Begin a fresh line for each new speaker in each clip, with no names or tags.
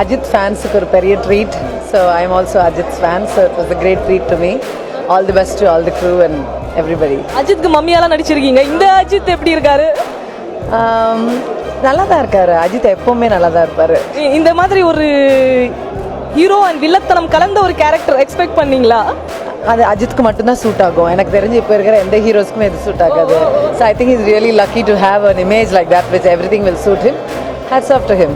Ajit fans ஒரு பெரிய treat. So I am also Ajit's fan. So it was a great treat to me. All the best to all the crew and everybody.
அஜித்க்கு மம்மியாலாம் நடிச்சிருக்கீங்க. இந்த அஜித் எப்படி இருக்காரு?
நல்லா தான் இருக்காரு. அஜித் எப்பவுமே நல்லா தான் இருப்பாரு.
இந்த மாதிரி ஒரு ஹீரோ அண்ட் வில்லத்தனம் கலந்த ஒரு கேரக்டர் எக்ஸ்பெக்ட் பண்ணீங்களா?
அது அஜித்க்கு மட்டும்தான் சூட் ஆகும். எனக்கு தெரிஞ்சு இப்போ இருக்கிற எந்த ஹீரோஸ்க்குமே இது சூட் ஆகாது. So I think he's really lucky to have an image like that which everything will suit him. Hats off to him.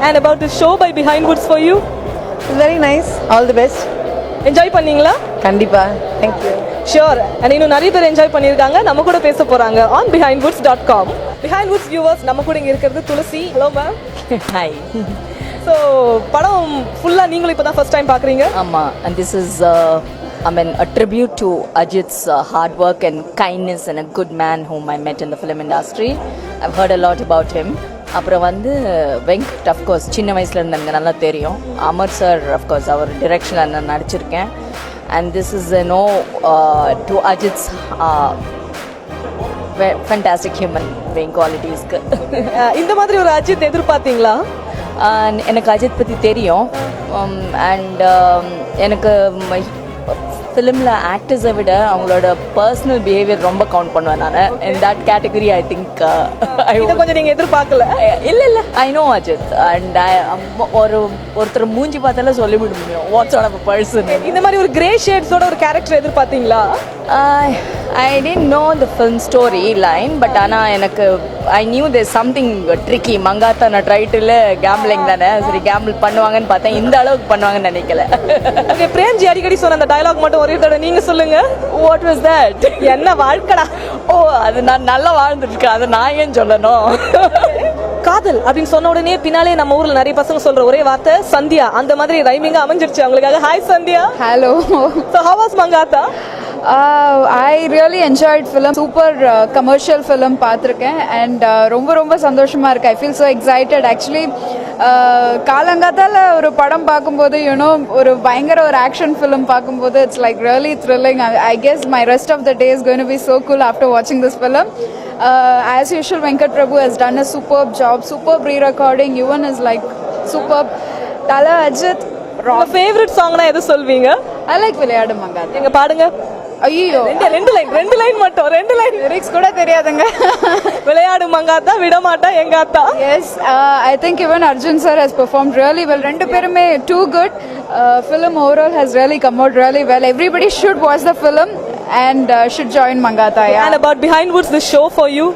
And about the show by Behind Woods for you?
It's very nice. All the best.
Enjoy பண்ணீங்களா?
கண்டிப்பா. Thank you.
Sure. And இன்னும் நிறைய பேர் enjoy பண்ணியிருக்காங்க. நம்ம கூட பேச போகிறாங்க on behindwoods.com. Behind Woods viewers, நம்ம கூட இங்கே இருக்கிறது Tulsi. Hello ma'am.
Hi.
So படம் ஃபுல்லாக நீங்களும் இப்போ தான் ஃபர்ஸ்ட் டைம் பார்க்குறீங்க?
ஆமாம். And this is a tribute to Ajit's hard work and kindness and a good man whom I met in the film industry. I've heard a lot about him. அப்புறம் வந்து Venkat of course சின்ன வயசுல இருந்து எனக்கு நல்லா தெரியும். அமர் சார் அஃப்கோர்ஸ் அவர் டிரெக்ஷனில் நான் நடிச்சிருக்கேன். And this is no to Ajith's fantastic human being குவாலிட்டிஸ்க்கு.
இந்த மாதிரி ஒரு அஜித் எதிர்பார்த்தீங்களா?
எனக்கு அஜித் பற்றி தெரியும். அண்ட் எனக்கு ஃபிலிமில் ஆக்டர்ஸை விட அவங்களோட பர்சனல் பிஹேவியர் ரொம்ப கவுண்ட் பண்ணுவேன் நான். In that category I think
இதை கொஞ்சம் நீங்கள் எதிர்பார்க்கல?
இல்லை ஐ நோ அஜித். அண்ட் ஒருத்தர் மூஞ்சி பார்த்தாலே சொல்லிவிட முடியும் வாட்ஸ் ஆன் அ பர்சன்.
இந்த மாதிரி ஒரு கிரே ஷேட்ஸோட ஒரு கேரக்டர் எதிர்பார்த்தீங்களா?
I didn't know the film story line. But ஆனால் எனக்கு I knew there something tricky. மங்காத்தான டைட்டில் கேம்பிளிங் தானே, சரி கேம்பிள் பண்ணுவாங்கன்னு பார்த்தேன். இந்த அளவுக்கு பண்ணுவாங்கன்னு நினைக்கல.
ஓகே, பிரேம்ஜி அடிக்கடி சொன்ன அந்த டயலாக் மட்டும் ஒரே தடவை நீங்கள் சொல்லுங்க.
What was that?
என்ன வாழ்க்கடா?
ஓ, அது நான் நல்லா வாழ்ந்துட்டுருக்கேன், அதை நான் ஏன் சொல்லணும்?
காதல் அப்படின்னு சொன்ன உடனே பின்னாலே நம்ம ஊர்ல நிறைய பசங்க சொல்ற ஒரே வார்த்தை சந்தியா. அந்த மாதிரி ரைமிங்கா அமைஞ்சிருச்சு அவங்களுக்காக. Hi Sandhya.
Hello.
So how was Mangata?
I really enjoyed film. Super commercial film பார்த்திருக்கேன். And ரொம்ப சந்தோஷமா இருக்கு. I feel so excited actually. காலங்காத்தால ஒரு படம் பார்க்கும்போது ஒரு பயங்கர ஒரு ஆக்ஷன் ஃபிலிம் பார்க்கும்போது it's like really thrilling. I guess my rest of the day is going to be so cool after watching this film. As usual, Venkat Prabhu has done a superb job, superb re-recording. Yuvan is like superb. Tala Ajit.
உங்க favourite சாங்னா எது சொல்வீங்க?
I like விளையாடு மங்காத்தா.
நீங்க பாடுங்க.
ஐயோ,
ரெண்டு line மட்டும்.
Lyrics கூட தெரியாதுங்க.
விளையாடு Mankatha விடமாட்டா எங்காத்தா.
Yes, I think even Arjun sir has performed really well. ரெண்டு பேருமே too good. Film overall has really come out really well. Everybody should watch the film and should join Mangata. Yeah.
And about Behind Woods, the show for you?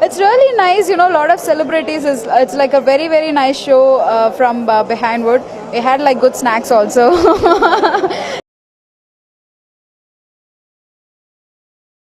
It's really nice, a lot of celebrities. It's like a very nice show from Behind Wood. We had like good snacks also.